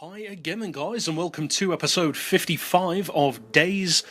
Hi again guys, and welcome to episode 55 of Days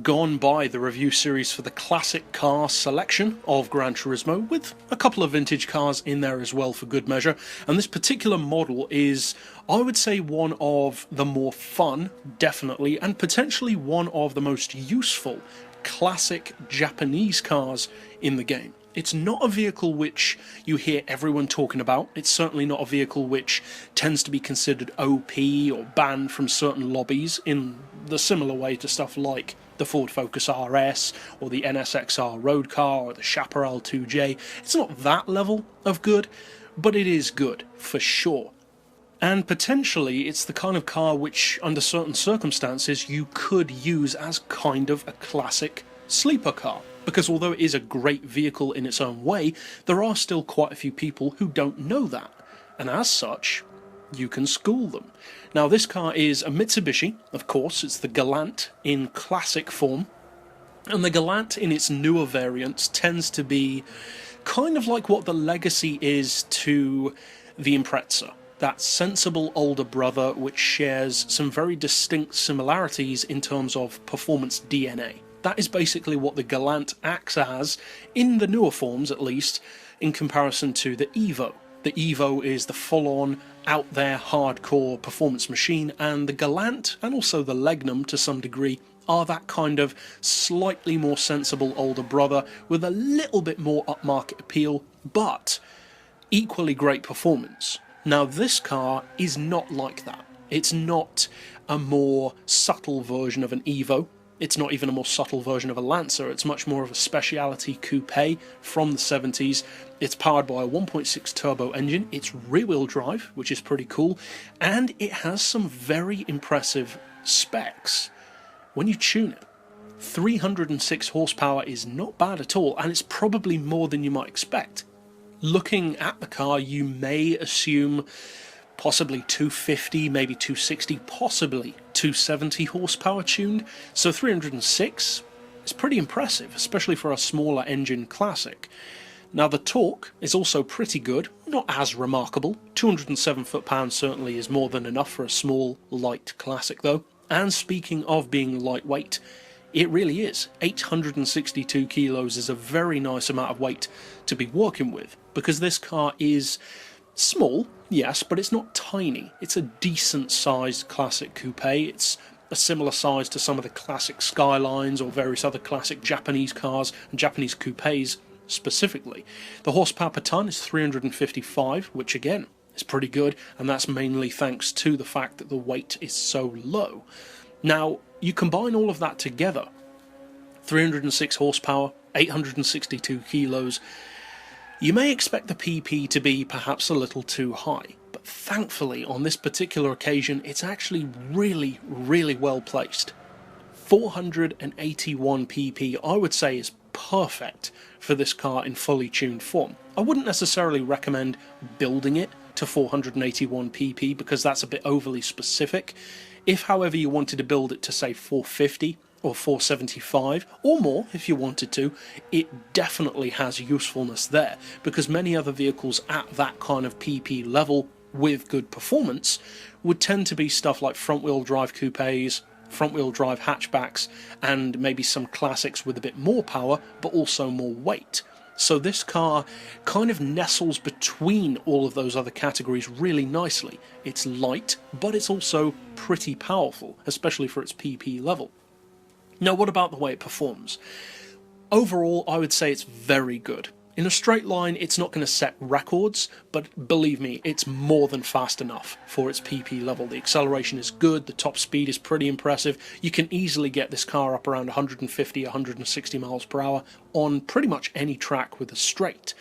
Gone By, the review series for the classic car selection of Gran Turismo, with a couple of vintage cars in there as well for good measure. And this particular model is, I would say, one of the more fun, definitely, and potentially one of the most useful classic Japanese cars in the game. It's not a vehicle which you hear everyone talking about. It's certainly not a vehicle which tends to be considered OP or banned from certain lobbies in the similar way to stuff like the Ford Focus RS or the NSXR road car or the Chaparral 2J. It's not that level of good, but it is good for sure. And potentially it's the kind of car which, under certain circumstances, you could use as kind of a classic sleeper car. Because although it is a great vehicle in its own way, there are still quite a few people who don't know that. And as such, you can school them. Now this car is a Mitsubishi, of course. It's the Galant in classic form. And the Galant in its newer variants tends to be kind of like what the legacy is to the Impreza. That sensible older brother which shares some very distinct similarities in terms of performance DNA. That is basically what the Galant acts as, in the newer forms at least, in comparison to the Evo. The Evo is the full-on, out-there, hardcore performance machine, and the Galant, and also the Legnum to some degree, are that kind of slightly more sensible older brother with a little bit more upmarket appeal, but equally great performance. Now this car is not like that. It's not a more subtle version of an Evo. It's not even a more subtle version of a Lancer. It's much more of a speciality coupe from the 70s. It's powered by a 1.6 turbo engine. It's rear-wheel drive, which is pretty cool, and it has some very impressive specs. When you tune it, 306 horsepower is not bad at all, and it's probably more than you might expect. Looking at the car, you may assume possibly 250, maybe 260, possibly 270 horsepower tuned, so 306 is pretty impressive, especially for a smaller engine classic. Now the torque is also pretty good, not as remarkable. 207 foot-pounds certainly is more than enough for a small, light classic though. And speaking of being lightweight, it really is. 862 kilos is a very nice amount of weight to be working with, because this car is small, yes, but it's not tiny. It's a decent sized classic coupe. It's a similar size to some of the classic Skylines or various other classic Japanese cars and Japanese coupes specifically. The horsepower per tonne is 355, which again is pretty good, and that's mainly thanks to the fact that the weight is so low. Now, you combine all of that together, 306 horsepower, 862 kilos, you may expect the PP to be perhaps a little too high, but thankfully on this particular occasion it's actually really well placed. 481 PP I would say is perfect for this car in fully tuned form. I wouldn't necessarily recommend building it to 481 PP because that's a bit overly specific. If however you wanted to build it to say 450 or 475 or more if you wanted to, it definitely has usefulness there, because many other vehicles at that kind of PP level with good performance would tend to be stuff like front wheel drive coupes, front wheel drive hatchbacks, and maybe some classics with a bit more power but also more weight. So this car kind of nestles between all of those other categories really nicely. It's light, but it's also pretty powerful, especially for its PP level. Now, what about the way it performs? Overall, I would say it's very good. In a straight line, it's not going to set records, but believe me, it's more than fast enough for its PP level. The acceleration is good, the top speed is pretty impressive. You can easily get this car up around 150, 160 miles per hour on pretty much any track with a straight.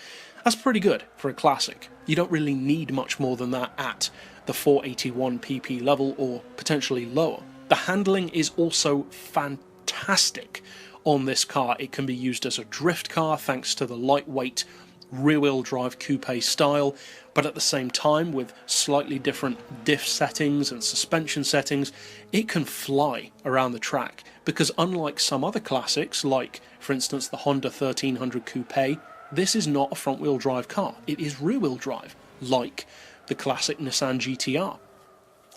That's pretty good for a classic. You don't really need much more than that at the 481 PP level or potentially lower. The handling is also fantastic on this car. It can be used as a drift car thanks to the lightweight rear-wheel drive coupe style, but at the same time with slightly different diff settings and suspension settings, it can fly around the track, because unlike some other classics like for instance the Honda 1300 coupe, this is not a front-wheel drive car. It is rear-wheel drive, like the classic Nissan GTR.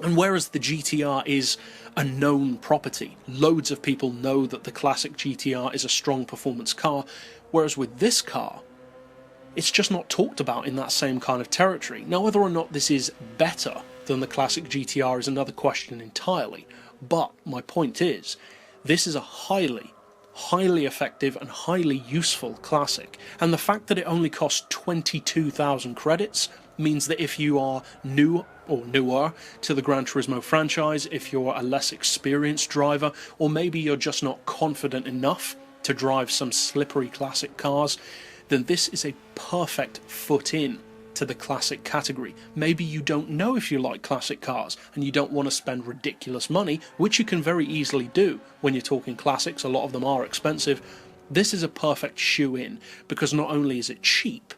And whereas the GTR is a known property, loads of people know that the classic GTR is a strong performance car, whereas with this car, it's just not talked about in that same kind of territory. Now, whether or not this is better than the classic GTR is another question entirely, but my point is, this is a highly effective and highly useful classic, and the fact that it only costs 22,000 credits means that if you are new or newer to the Gran Turismo franchise, if you're a less experienced driver, or maybe you're just not confident enough to drive some slippery classic cars, then this is a perfect foot in to the classic category. Maybe you don't know if you like classic cars and you don't want to spend ridiculous money, which you can very easily do when you're talking classics. A lot of them are expensive. This is a perfect shoe-in because not only is it cheap,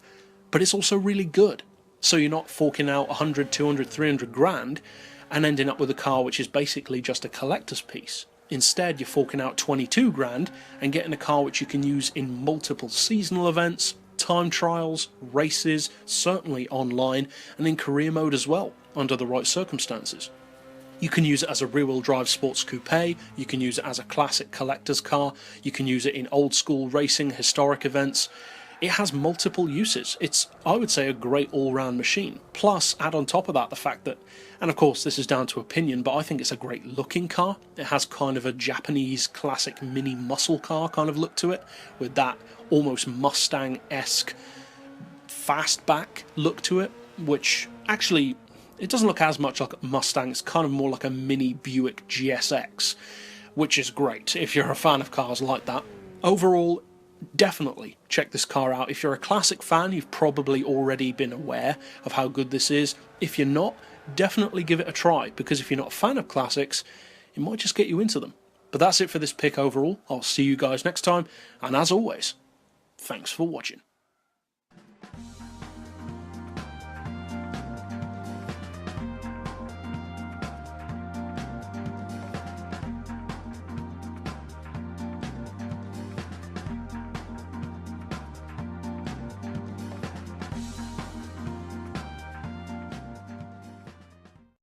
but it's also really good. So you're not forking out 100, 200, 300 grand and ending up with a car which is basically just a collector's piece. Instead, you're forking out 22 grand and getting a car which you can use in multiple seasonal events, time trials, races, certainly online, and in career mode as well, under the right circumstances. You can use it as a rear-wheel drive sports coupe, you can use it as a classic collector's car, you can use it in old school racing, historic events. It has multiple uses. It's, I would say, a great all-round machine. Plus, add on top of that the fact that, and of course this is down to opinion, but I think it's a great looking car. It has kind of a Japanese classic mini muscle car kind of look to it, with that almost Mustang-esque fastback look to it, which actually, it doesn't look as much like a Mustang, it's kind of more like a mini Buick GSX, which is great if you're a fan of cars like that. Overall, definitely check this car out. If you're a classic fan, you've probably already been aware of how good this is. If you're not, definitely give it a try, because if you're not a fan of classics, it might just get you into them. But that's it for this pick overall. I'll see you guys next time, and as always, thanks for watching.